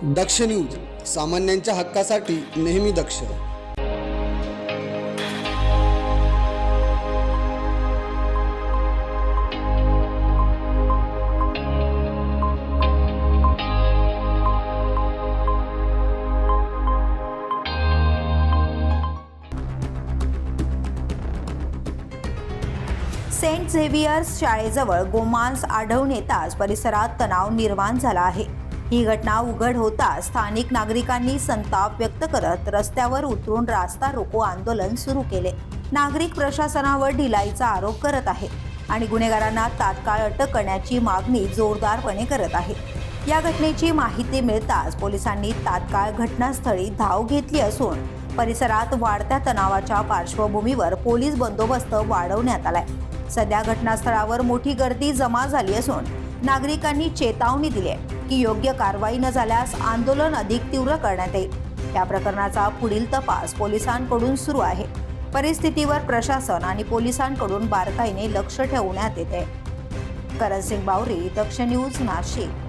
दक्ष news, सामान्यांच्या हक्कासाठी नेहमी दक्ष. सेंट झेवियर्स शाळेजवळ गोमांस आढळून येताच परिसरात तणाव निर्माण झाला आहे. ही घटना उघड होताच स्थानिक नागरिकांनी संताप व्यक्त करत रस्त्यावर उतरून रास्ता रोको आंदोलन सुरू केले. नागरिक प्रशासनावर ढिलाईचा आरोप करत आहेत आणि गुन्हेगारांना तात्काळ अटक करण्याची मागणी जोरदारपणे करत आहेत. या घटनेची माहिती मिळताच पोलिसांनी तात्काळ घटनास्थळी धाव घेतली असून परिसरात वाढत्या तणावाच्या पार्श्वभूमीवर पोलीस बंदोबस्त वाढवण्यात आलाय. सध्या घटनास्थळावर मोठी गर्दी जमा झाली असून नागरिकांनी चेतावणी दिली आहे की योग्य कारवाई न झाल्यास आंदोलन अधिक तीव्र करण्यात येईल. या प्रकरणाचा पुढील तपास पोलिसांकडून सुरू आहे. परिस्थितीवर प्रशासन आणि पोलिसांकडून बारकाईने लक्ष ठेवण्यात येते. करण सिंग बावरी, दक्ष न्यूज, नाशिक.